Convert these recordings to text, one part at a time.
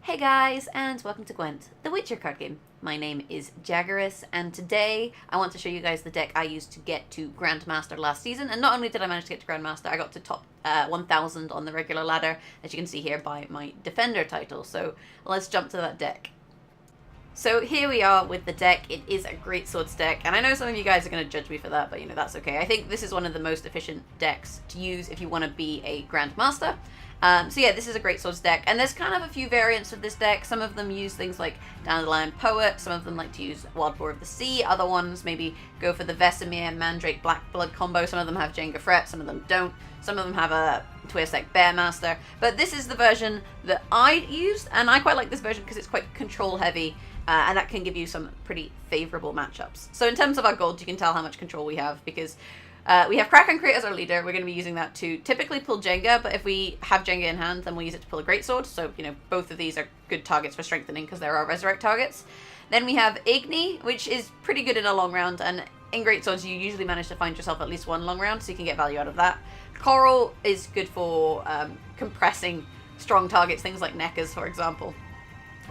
Hey guys, and welcome to Gwent, the Witcher card game. My name is Jaggerous, and today I want to show you guys the deck I used to get to Grandmaster last season. And not only did I manage to get to Grandmaster, I got to top 1000 on the regular ladder, as you can see here by my Defender title. So let's jump to that deck. So here we are with the deck. It is a Greatsword deck, and I know some of you guys are going to judge me for that, but you know, that's okay. I think this is one of the most efficient decks to use if you want to be a Grandmaster. So yeah, this is a Greatsword deck, and there's kind of a few variants of this deck. Some of them use things like Dandelion Poet, some of them like to use Wild Boar of the Sea, other ones maybe go for the Vesemir Mandrake Black Blood combo, some of them have Jenga Fret, some of them don't, some of them have a Twirsec Bearmaster, but this is the version that I used, and I quite like this version because it's quite control heavy, and that can give you some pretty favourable matchups. So in terms of our gold, you can tell how much control we have, because we have Crack and Crate as our leader. We're going to be using that to typically pull Jenga, but if we have Jenga in hand, then we'll use it to pull a Greatsword. So, you know, both of these are good targets for strengthening because they're our resurrect targets. Then we have Igni, which is pretty good in a long round, and in Greatswords you usually manage to find yourself at least one long round, so you can get value out of that. Coral is good for compressing strong targets, things like Neckers, for example.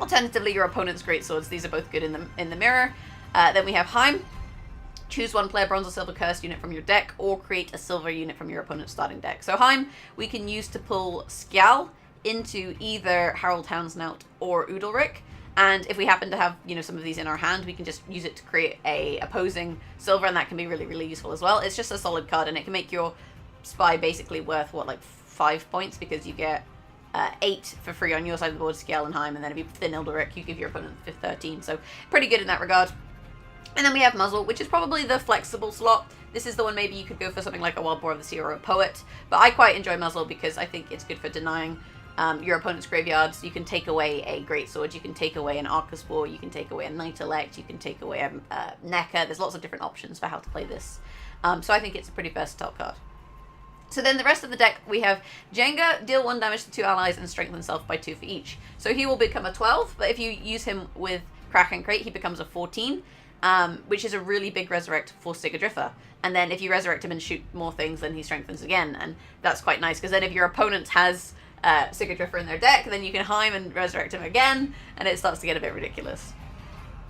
Alternatively, your opponent's Greatswords, these are both good in the mirror. Then we have Heim. Choose one player bronze or silver cursed unit from your deck, or create a silver unit from your opponent's starting deck. So Heim we can use to pull Skjal into either Harald Houndsnout or Udalric, and if we happen to have, you know, some of these in our hand, we can just use it to create a opposing silver, and that can be really, really useful as well. It's just a solid card, and it can make your spy basically worth, what, like 5 points, because you get 8 for free on your side of the board, Skjal and Heim, and then if you thin Udalric, you give your opponent 13, so pretty good in that regard. And then we have Muzzle, which is probably the flexible slot. This is the one maybe you could go for something like a Wild Boar of the Sea or a Poet. But I quite enjoy Muzzle because I think it's good for denying your opponent's graveyards. You can take away a Greatsword, you can take away an Arcus Boar, you can take away a Knight Elect, you can take away a Necker. There's lots of different options for how to play this. So I think it's a pretty versatile card. So then the rest of the deck, we have Jenga, deal 1 damage to 2 allies and strengthen himself by 2 for each. So he will become a 12, but if you use him with Crack and Crate, he becomes a 14. Which is a really big resurrect for Sigadrifa. And then if you resurrect him and shoot more things, then he strengthens again. And that's quite nice, because then if your opponent has Sigadrifa in their deck, then you can Heim and resurrect him again, and it starts to get a bit ridiculous.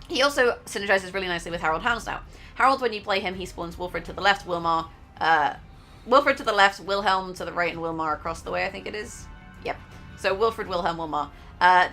He also synergizes really nicely with Harald Houndsnout. Harold, when you play him, he spawns Wilfred to the left, Wilfred to the left, Wilhelm to the right, and Wilmar across the way, I think it is. Yep. So Wilfred, Wilhelm, Wilmar.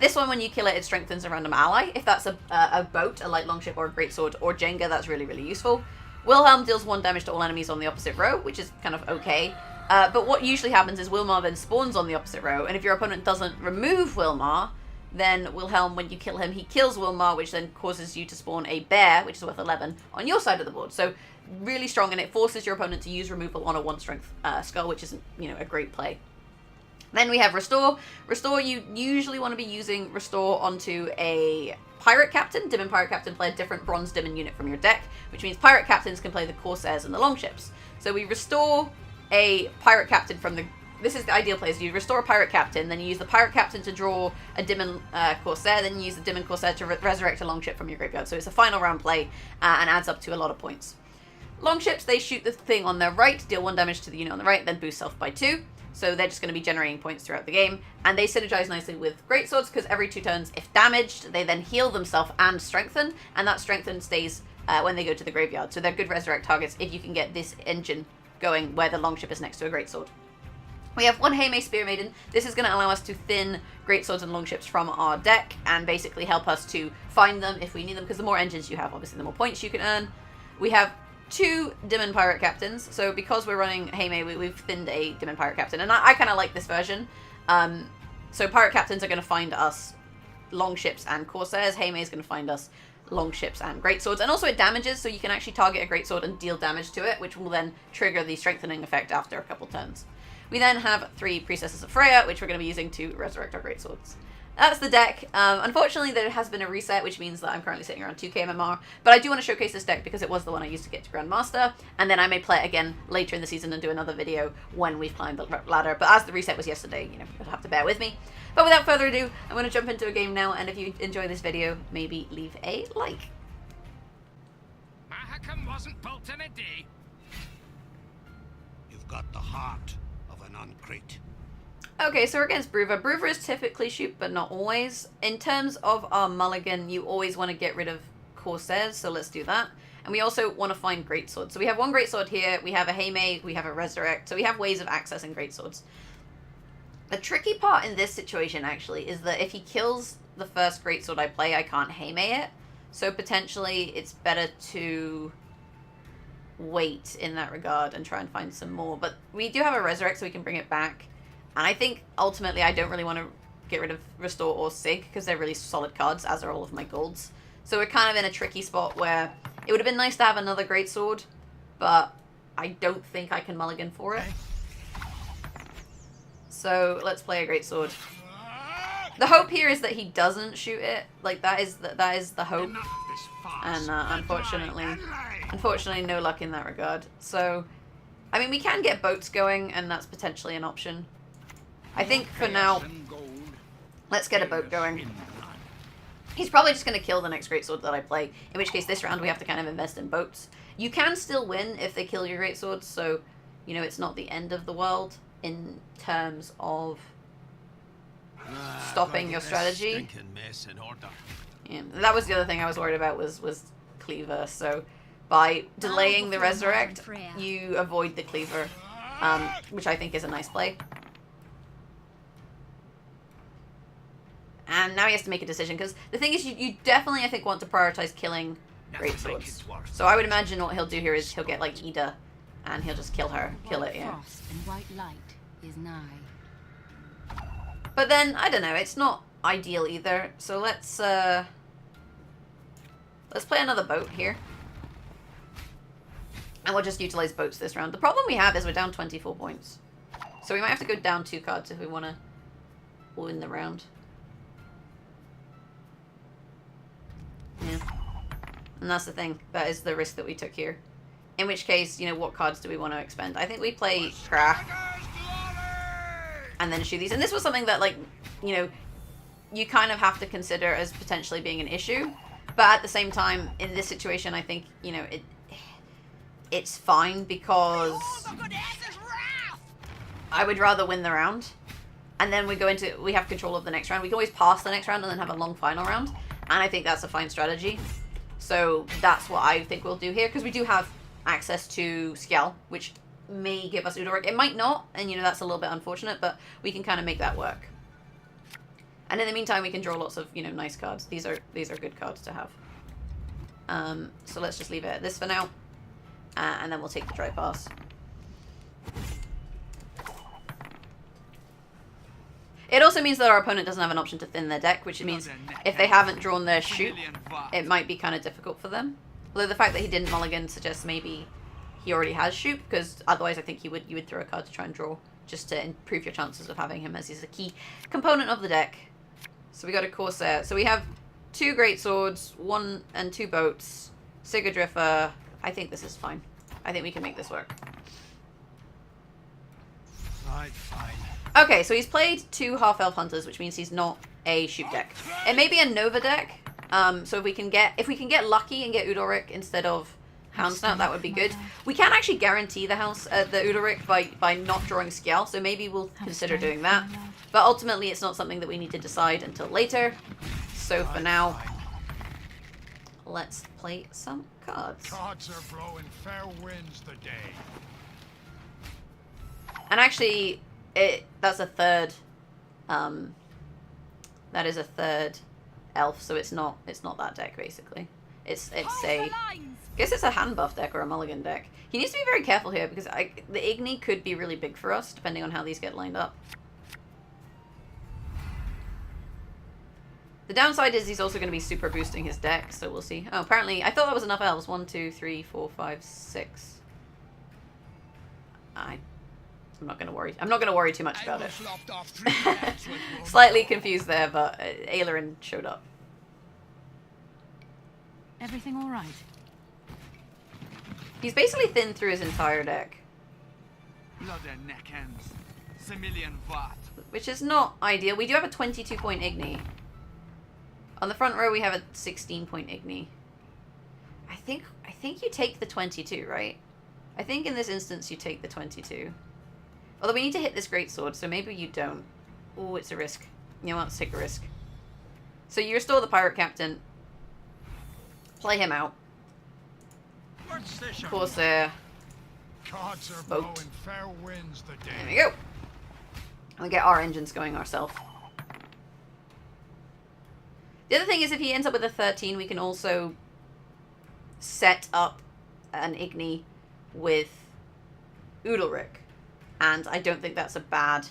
This one, when you kill it, it strengthens a random ally. If that's a boat, a light longship, or a greatsword, or Jenga, that's really, really useful. Wilhelm deals 1 damage to all enemies on the opposite row, which is kind of okay. But what usually happens is Wilmar then spawns on the opposite row, and if your opponent doesn't remove Wilmar, then Wilhelm, when you kill him, he kills Wilmar, which then causes you to spawn a bear, which is worth 11, on your side of the board. So really strong, and it forces your opponent to use removal on a 1-strength skull, which is, you know, a great play. Then we have Restore. Restore, you usually want to be using Restore onto a Pirate Captain. Demon Pirate Captain, play a different Bronze Demon unit from your deck, which means Pirate Captains can play the Corsairs and the Longships. So we restore a Pirate Captain from the... This is the ideal play, so you restore a Pirate Captain, then you use the Pirate Captain to draw a Demon Corsair, then you use the Demon Corsair to resurrect a Longship from your graveyard. So it's a final round play and adds up to a lot of points. Longships, they shoot the thing on their right, deal 1 damage to the unit on the right, then boost self by 2. So they're just going to be generating points throughout the game. And they synergize nicely with Greatswords, because every 2 turns, if damaged, they then heal themselves and strengthen. And that strengthen stays when they go to the graveyard. So they're good resurrect targets if you can get this engine going where the Longship is next to a Greatsword. We have 1 Heime Spear Maiden. This is going to allow us to thin Greatswords and Longships from our deck and basically help us to find them if we need them, because the more engines you have, obviously, the more points you can earn. We have 2 Demon Pirate Captains, so because we're running Heime, we've thinned a Demon Pirate Captain, and I kind of like this version. So Pirate Captains are going to find us Longships and Corsairs, Heime is going to find us Longships and Greatswords, and also it damages, so you can actually target a Greatsword and deal damage to it, which will then trigger the strengthening effect after a couple turns. We then have 3 Priestesses of Freya, which we're going to be using to resurrect our Greatswords. That's the deck. Unfortunately, there has been a reset, which means that I'm currently sitting around 2k MMR, but I do want to showcase this deck because it was the one I used to get to Grandmaster, and then I may play it again later in the season and do another video when we've climbed the ladder, but as the reset was yesterday, you know, you'll have to bear with me. But without further ado, I'm going to jump into a game now, and if you enjoy this video, maybe leave a like. Mahakam wasn't built in a day. You've got the heart of an uncrate. Okay, so we're against Bruver. Bruver is typically shoot, but not always. In terms of our mulligan, you always want to get rid of Corsairs, so let's do that. And we also want to find Greatswords. So we have one Greatsword here, we have a Haymay, we have a Resurrect, so we have ways of accessing Greatswords. The tricky part in this situation, actually, is that if he kills the first Greatsword I play, I can't Haymay it. So potentially it's better to wait in that regard and try and find some more. But we do have a Resurrect, so we can bring it back. And I think, ultimately, I don't really want to get rid of Restore or Sig, because they're really solid cards, as are all of my golds. So we're kind of in a tricky spot where it would have been nice to have another Greatsword, but I don't think I can mulligan for it. So let's play a Greatsword. The hope here is that he doesn't shoot it. Like, that is the hope. And unfortunately, no luck in that regard. So, I mean, we can get boats going, and that's potentially an option. I think for now, let's get a boat going. He's probably just going to kill the next Greatsword that I play, in which case this round we have to kind of invest in boats. You can still win if they kill your Greatswords, so, you know, it's not the end of the world in terms of stopping your strategy. Yeah, that was the other thing I was worried about was Cleaver, so by delaying the Resurrect, you avoid the Cleaver, which I think is a nice play. And now he has to make a decision, because the thing is, you definitely, I think, want to prioritize killing Greatswords. So I would imagine what he'll do here is he'll get, like, Ida, and he'll just kill her. Kill it, yeah. But then, I don't know, it's not ideal either. So let's play another boat here. And we'll just utilize boats this round. The problem we have is we're down 24 points. So we might have to go down 2 cards if we want to win the round. Yeah. And that's the thing. That is the risk that we took here. In which case, you know, what cards do we want to expend? I think we play Crack. And then shoot these. And this was something that, like, you know, you kind of have to consider as potentially being an issue. But at the same time, in this situation, I think, you know, it's fine because I would rather win the round. And then we have control of the next round. We can always pass the next round and then have a long final round. And I think that's a fine strategy. So that's what I think we'll do here. Because we do have access to Skellige, which may give us Udoric. It might not. And, you know, that's a little bit unfortunate. But we can kind of make that work. And in the meantime, we can draw lots of, you know, nice cards. These are good cards to have. So let's just leave it at this for now. And then we'll take the dry pass. It also means that our opponent doesn't have an option to thin their deck, which means if they haven't drawn their shoot, it might be kind of difficult for them. Although the fact that he didn't mulligan suggests maybe he already has shoot, because otherwise I think you would throw a card to try and draw, just to improve your chances of having him, as he's a key component of the deck. So we got a Corsair. So we have 2 Greatswords, 1 and 2 boats, Sigadriffer. I think this is fine. I think we can make this work. Right, fine. Okay, so he's played 2 Half-Elf Hunters, which means he's not a shoot deck. It may be a Nova deck. So if we can get lucky and get Udoric instead of Houndsnout, that would be good. We can actually guarantee the Udoric by not drawing Skellige, so maybe we'll consider doing that. But ultimately, it's not something that we need to decide until later. So for now, let's play some cards. Gods are blowing fair winds the day. And actually, that's a third. That is a third elf, so it's not that deck basically. It's a. I guess it's a hand buff deck or a mulligan deck. He needs to be very careful here because the Igni could be really big for us depending on how these get lined up. The downside is he's also going to be super boosting his deck, so we'll see. Oh, apparently, I thought that was enough elves. 1, 2, 3, 4, 5, 6. I'm not going to worry. I'm not going to worry too much about it. Slightly confused there, but Ailerin showed up. Everything all right? He's basically thinned through his entire deck, Blood and neck ends. Similian Vat. which is not ideal. We do have a 22-point Igni. On the front row, we have a 16-point Igni. I think you take the 22, right? I think in this instance you take the 22. Although we need to hit this Greatsword, so maybe you don't. Oh, it's a risk. You know what? Let's take a risk. So you restore the pirate captain. Play him out. What's this? Corsair. Gods are Boat. blowing fair winds the There day. we go. And we get our engines going ourselves. The other thing is, if he ends up with a 13, we can also set up an Igni with Udalric. And I don't think that's a bad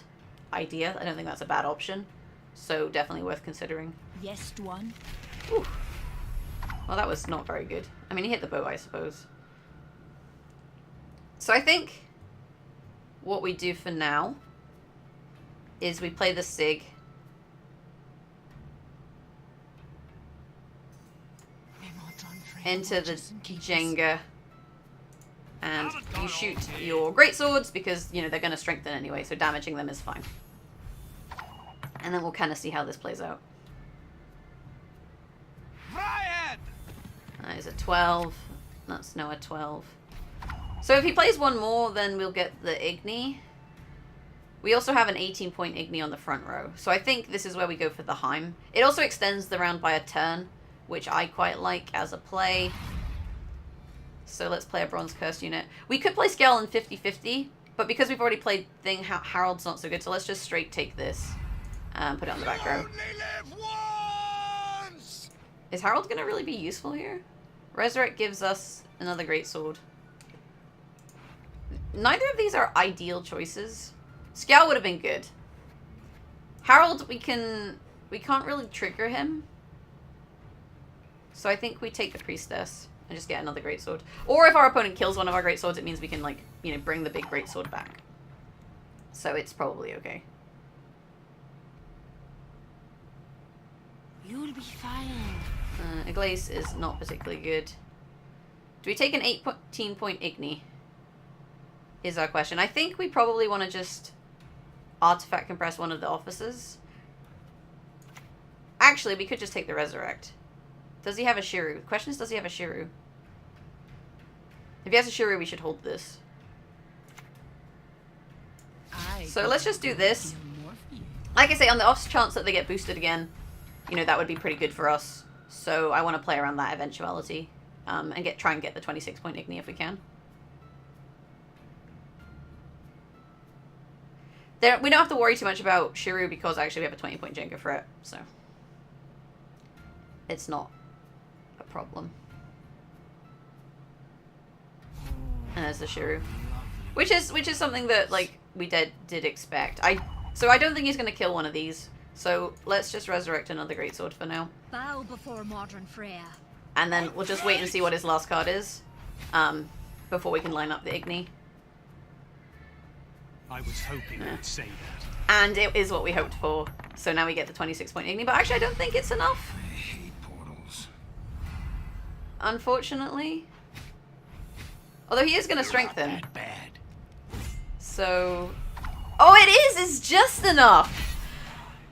idea. I don't think that's a bad option. So definitely worth considering. Yes, one. Ooh. Well, that was not very good. I mean, he hit the bow, I suppose. So I think what we do for now is we play the Sig. Into the Jenga. And you shoot your greatswords because, you know, they're going to strengthen anyway, so damaging them is fine. And then we'll kind of see how this plays out. That is a 12. That's now a 12. So if he plays one more, then we'll get the Igni. We also have an 18-point Igni on the front row. So I think this is where we go for the Heim. It also extends the round by a turn, which I quite like as a play. So let's play a Bronze Curse unit. We could play Scale in 50-50, but because we've already played thing, Harold's not so good, so let's just straight take this. Put it on the back row. Is Harold going to really be useful here? Resurrect gives us another greatsword. Neither of these are ideal choices. Scale would have been good. Harold, we can't really trigger him. So I think we take the Priestess and just get another greatsword. Or if our opponent kills one of our greatswords, it means we can, like, you know, bring the big greatsword back. So it's probably okay. You'll be fine. Iglace is not particularly good. Do we take an 18-point Igni? Is our question. I think we probably want to just artifact compress one of the officers. Actually, we could just take the Resurrect. Does he have a Shiru? The question is, does he have a Shiru? If he has a Shiru, we should hold this. So let's just do this. Like I say, on the off chance that they get boosted again, you know, that would be pretty good for us. So I want to play around that eventuality. And try and get the 26-point Igni if we can. We don't have to worry too much about Shiru because actually we have a 20-point Jenga for it. So it's not a problem. And there's the Shiru. Which is something that, like, we did expect. So I don't think he's going to kill one of these. So let's just resurrect another greatsword for now. Bow before modern Freya. And then we'll just wait and see what his last card is. Before we can line up the Igni. I was hoping you'd say that. And it is what we hoped for. So now we get the 26-point Igni. But actually I don't think it's enough. I hate portals. Unfortunately. Although he is going to strengthen. Not that bad. So... Oh, it is! It's just enough!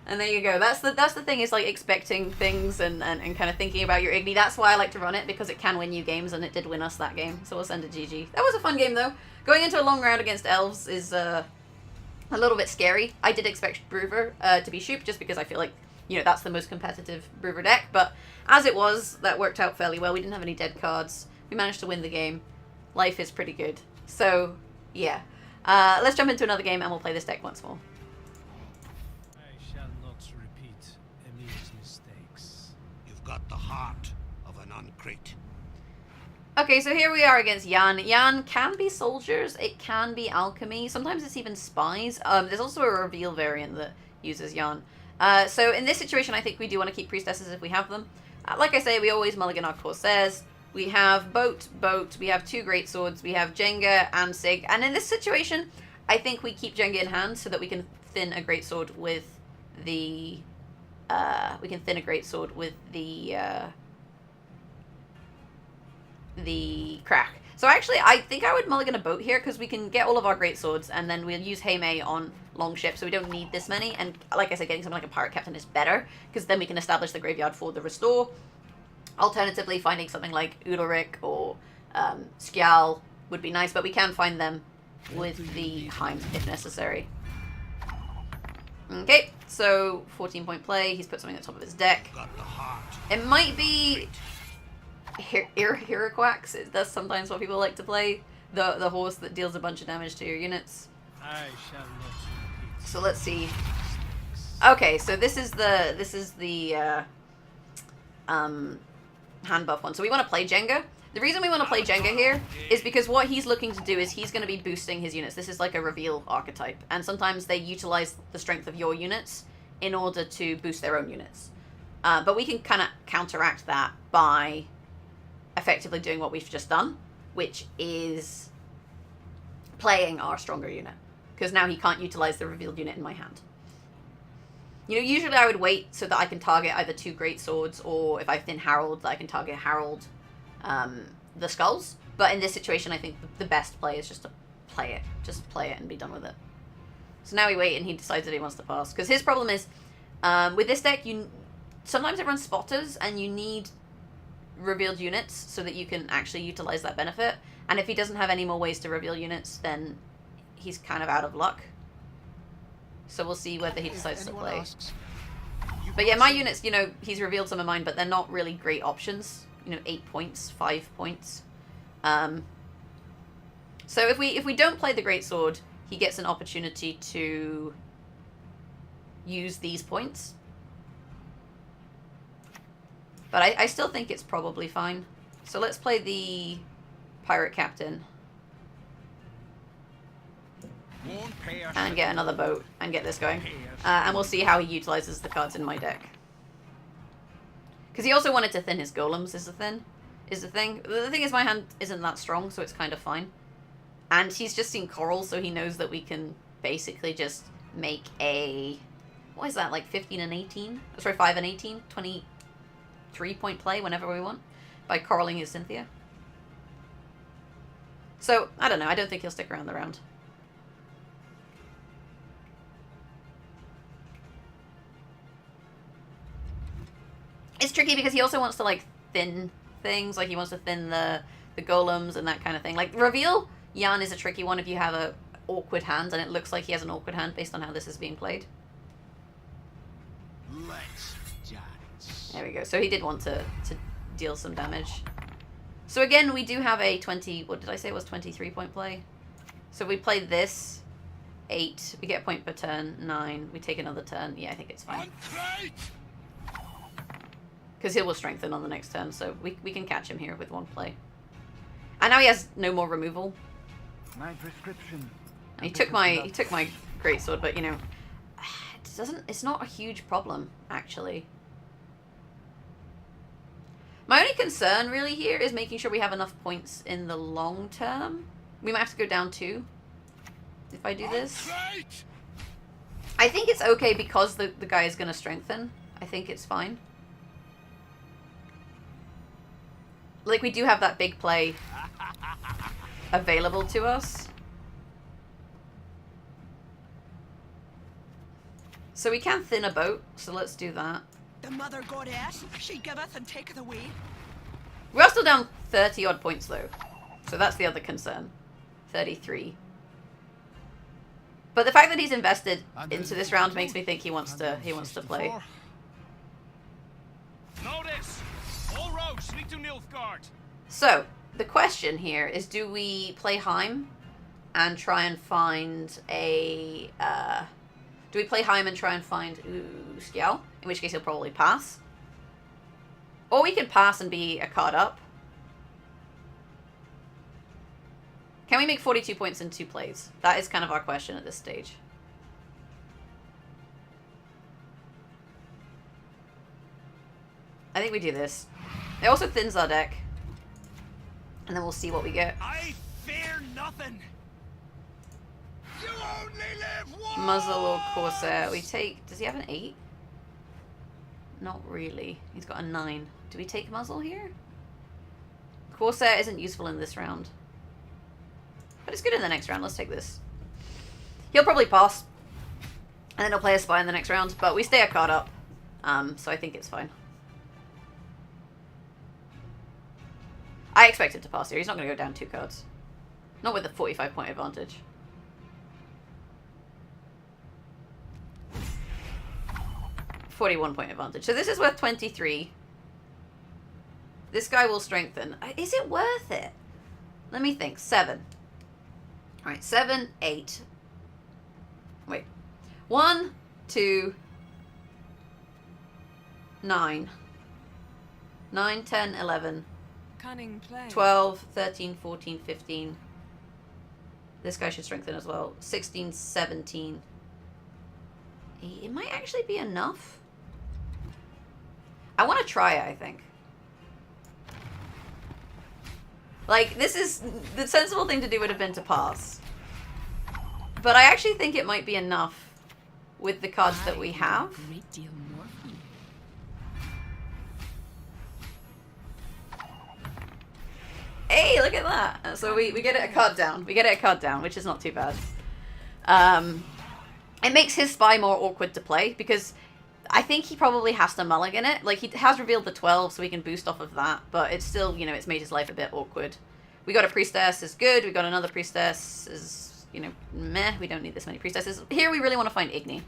And there you go. That's the thing, is like expecting things and kind of thinking about your Igni. That's why I like to run it, because it can win you games, and it did win us that game. So we'll send a GG. That was a fun game, though. Going into a long round against elves is a little bit scary. I did expect Brewer to be Shoop, just because I feel like, you know, that's the most competitive Brewer deck. But as it was, that worked out fairly well. We didn't have any dead cards. We managed to win the game. Life is pretty good. So, yeah. Let's jump into another game, and we'll play this deck once more. I shall not repeat Emil's mistakes. You've got the heart of an uncrate. Okay, so here we are against Jan. Jan can be soldiers, it can be alchemy, sometimes it's even spies. There's also a reveal variant that uses Jan. So in this situation, I think we do want to keep priestesses if we have them. Like I say, we always mulligan our corsairs. We have boat, we have two greatswords, we have Jenga and Sig. And in this situation, I think we keep Jenga in hand so that we can thin a greatsword with the... the crack. So actually, I think I would mulligan a boat here, because we can get all of our greatswords, and then we'll use Heimei on long ships, so we don't need this many. And like I said, getting something like a pirate captain is better, because then we can establish the graveyard for the restore. Alternatively, finding something like Udalric or Skjal would be nice, but we can find them with the Heim if necessary. Okay, so 14-point play. He's put something at the top of his deck. Got the heart. It might be Heracrax. That's sometimes what people like to play. The horse that deals a bunch of damage to your units. I shall not repeat. So let's see. Okay, so this is the hand buff one. So we want to play Jenga. The reason we want to play Jenga here is because what he's looking to do is he's going to be boosting his units. This is like a reveal archetype, and sometimes they utilize the strength of your units in order to boost their own units. But we can kind of counteract that by effectively doing what we've just done, which is playing our stronger unit, because now he can't utilize the revealed unit in my hand. You know, usually I would wait so that I can target either 2 Greatswords, or if I thin Harold, that I can target Harold the skulls. But in this situation, I think the best play is just to play it. Just play it and be done with it. So now we wait and he decides that he wants to pass. Because his problem is, with this deck, sometimes it runs spotters and you need revealed units so that you can actually utilize that benefit. And if he doesn't have any more ways to reveal units, then he's kind of out of luck. So we'll see whether he decides to play. But yeah, my units, you know, he's revealed some of mine, but they're not really great options. You know, 8 points, 5 points. So if we don't play the Greatsword, he gets an opportunity to use these points. But I still think it's probably fine. So let's play the Pirate Captain. And get another boat and get this going. And we'll see how he utilizes the cards in my deck. Because he also wanted to thin his golems, is the thing. The thing is, my hand isn't that strong, so it's kind of fine. And he's just seen coral, so he knows that we can basically just make a... What is that, like 15 and 18? Sorry, 5 and 18? 23-point play whenever we want by coraling his Cynthia. So, I don't know. I don't think he'll stick around the round. It's tricky because he also wants to, like, thin things. Like, he wants to thin the golems and that kind of thing. Like, reveal Jan is a tricky one if you have a awkward hand, and it looks like he has an awkward hand based on how this is being played. Let's dance. There we go. So he did want to deal some damage. So again, we do have a 20... What did I say it was? 23-point play. So we play this. 8. We get a point per turn. 9. We take another turn. Yeah, I think it's fine. Because he will strengthen on the next turn, so we can catch him here with one play. And now he has no more removal. My prescription. He took my Greatsword, but you know, it's not a huge problem, actually. My only concern really here is making sure we have enough points in the long term. We might have to go down 2 if I do this. I think it's okay because the guy is going to strengthen. I think it's fine. Like, we do have that big play available to us. So we can thin a boat, so let's do that. The mother goddess, she giveth and taketh away. We are still down 30-odd points, though. So that's the other concern. 33. But the fact that he's invested into this round makes me think he wants to play. Notice! All roads lead to Nilfgaard. So, the question here is, do we play Heim and try and find a... do we play Heim and try and find Skjal? In which case he'll probably pass. Or we could pass and be a card up. Can we make 42 points in 2 plays? That is kind of our question at this stage. I think we do this. It also thins our deck. And then we'll see what we get. I fear nothing. You only live once. Muzzle or Corsair. We take... Does he have an 8? Not really. He's got a 9. Do we take Muzzle here? Corsair isn't useful in this round. But it's good in the next round. Let's take this. He'll probably pass. And then he'll play a Spy in the next round. But we stay a card up. So I think it's fine. I expect him to pass here. He's not going to go down 2 cards. Not with a 45-point advantage. 41 point advantage. So this is worth 23. This guy will strengthen. Is it worth it? Let me think. 7. Alright, 7, 8. Wait. 1, 2, 9. 9, 10, 11. Cunning play. 12, 13, 14, 15. This guy should strengthen as well. 16, 17. It might actually be enough. I want to try it, I think. Like, this is... The sensible thing to do would have been to pass. But I actually think it might be enough with the cards that we have. Great deal more for you. Hey, look at that. So we get it a card down. We get it a card down, which is not too bad. It makes his spy more awkward to play because I think he probably has to mulligan it. Like, he has revealed the 12, so we can boost off of that, but it's still, you know, it's made his life a bit awkward. We got a priestess, is good. We got another priestess, is, you know, meh. We don't need this many priestesses. Here we really want to find Igni.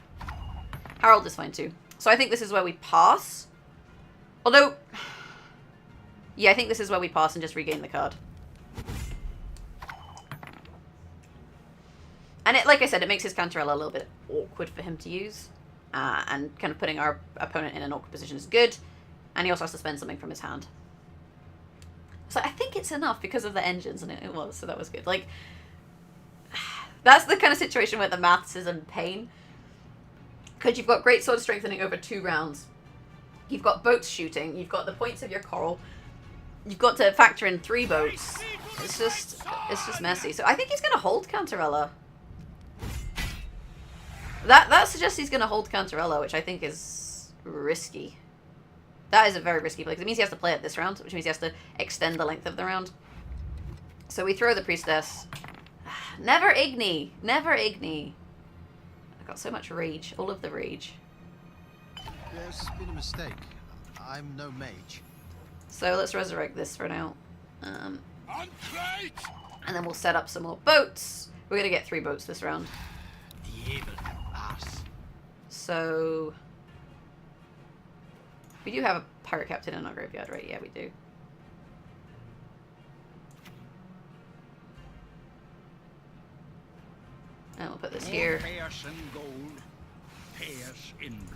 Harold is fine too. So I think this is where we pass. Although, yeah, I think this is where we pass and just regain the card. And it, like I said, it makes his Cantarella a little bit awkward for him to use. And kind of putting our opponent in an awkward position is good. And he also has to spend something from his hand. So I think it's enough because of the engines, and it was, so that was good. Like, that's the kind of situation where the maths is in pain. Because you've got Greatsword strengthening over 2 rounds. You've got boats shooting. You've got the points of your coral. You've got to factor in 3 boats. It's just messy. So I think he's going to hold Cantarella. That suggests he's going to hold Cantarella, which I think is risky. That is a very risky play, because it means he has to play it this round, which means he has to extend the length of the round. So we throw the priestess. Never Igni! Never Igni! I've got so much rage. All of the rage. There's been a mistake. I'm no mage. So let's resurrect this for now. On plate! And then we'll set up some more boats. We're going to get 3 boats this round. The evil ass. So... we do have a pirate captain in our graveyard, right? Yeah, we do. And we'll put this here.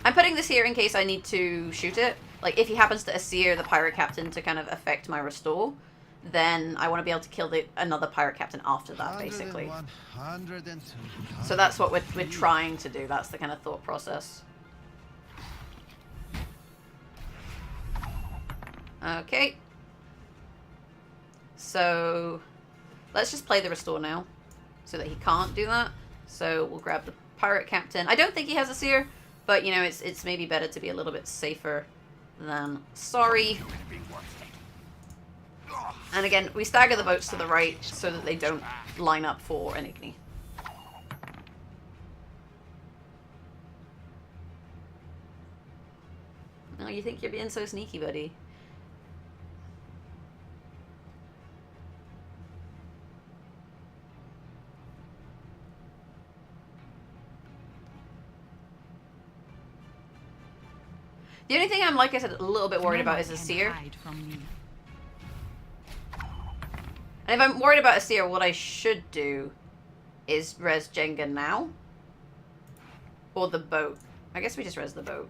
I'm putting this here in case I need to shoot it. Like, if he happens to Asir the pirate captain to kind of affect my restore, then I want to be able to kill another pirate captain after that, basically. 102. So that's what we're trying to do. That's the kind of thought process. Okay. So let's just play the restore now so that he can't do that. So we'll grab the pirate captain. I don't think he has a seer, but you know, it's maybe better to be a little bit safer than sorry. And again, we stagger the boats to the right so that they don't line up for an Igni. Oh, you think you're being so sneaky, buddy? The only thing I'm, like I said, a little bit worried about is a seer. And if I'm worried about a seer, what I should do is res Jenga now. Or the boat. I guess we just res the boat.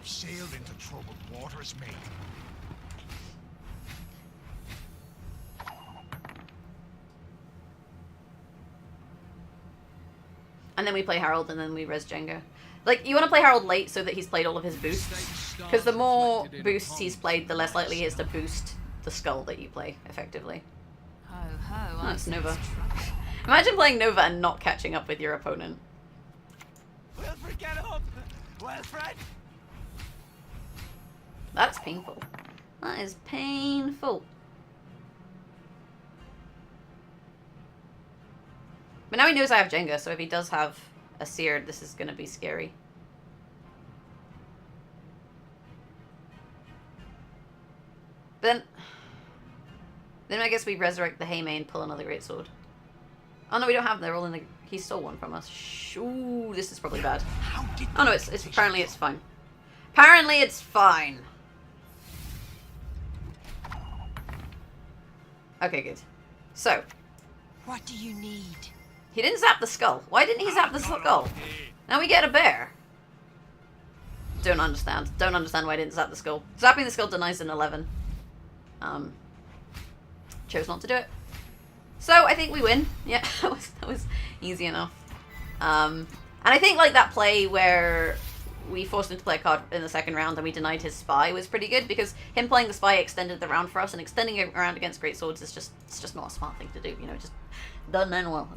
Sailed into troubled waters, mate. And then we play Harold and then we res Jenga. Like, you want to play Harold late so that he's played all of his boosts. Because the more boosts he's played, the less likely he is to boost the skull that you play, effectively. Oh, it's Nova. Imagine playing Nova and not catching up with your opponent. Wilfred, get up! Wilfred! That's painful. That is painful. But now he knows I have Jenga, so if he does have a seer, this is going to be scary. Then I guess we resurrect the Heime and pull another Greatsword. Oh no, we don't have them. They're all in the... He stole one from us. Ooh, this is probably bad. Oh no, it's apparently it's fine. Apparently it's fine. Okay, good. So, What do you need? he didn't zap the skull. Why didn't he zap the skull? Now we get a bear. Don't understand. Don't understand why I didn't zap the skull. Zapping the skull denies an 11. Chose not to do it. So I think we win. Yeah, that was easy enough. And I think like that play where we forced him to play a card in the second round and we denied his spy was pretty good, because him playing the spy extended the round for us, and extending it around against Greatswords is just not a smart thing to do, you know, just done and well.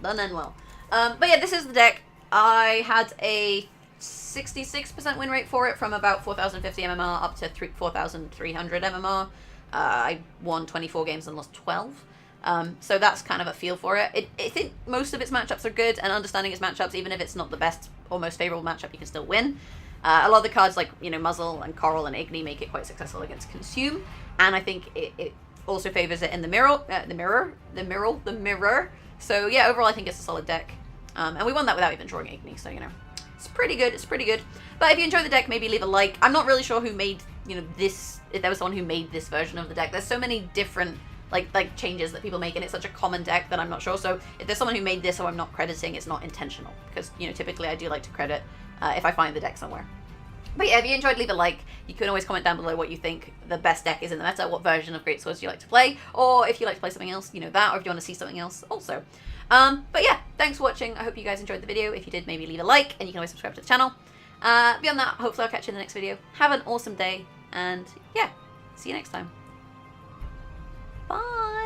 But yeah, this is the deck. I had a 66% win rate for it from about 4,050 MMR up to 4,300 MMR. I won 24 games and lost 12. So that's kind of a feel for it. I think most of its matchups are good, and understanding its matchups, even if it's not the best or most favorable matchup, you can still win. A lot of the cards like, you know, Muzzle and Coral and Igni make it quite successful against Consume, and I think it also favors it in the mirror. So yeah, overall I think it's a solid deck. And we won that without even drawing Igni, so you know, it's pretty good. But if you enjoy the deck, maybe leave a like. I'm not really sure who made, you know, this, if there was someone who made this version of the deck. There's so many different like changes that people make, and it's such a common deck that I'm not sure. So if there's someone who made this who I'm not crediting, it's not intentional, because, you know, typically I do like to credit if I find the deck somewhere. But yeah, if you enjoyed, leave a like. You can always comment down below what you think the best deck is in the meta, what version of Greatswords you like to play, or if you like to play something else, you know, that, or if you want to see something else also. But yeah, thanks for watching. I hope you guys enjoyed the video. If you did, maybe leave a like, and you can always subscribe to the channel. Beyond that, hopefully I'll catch you in the next video. Have an awesome day, and yeah, see you next time. Bye!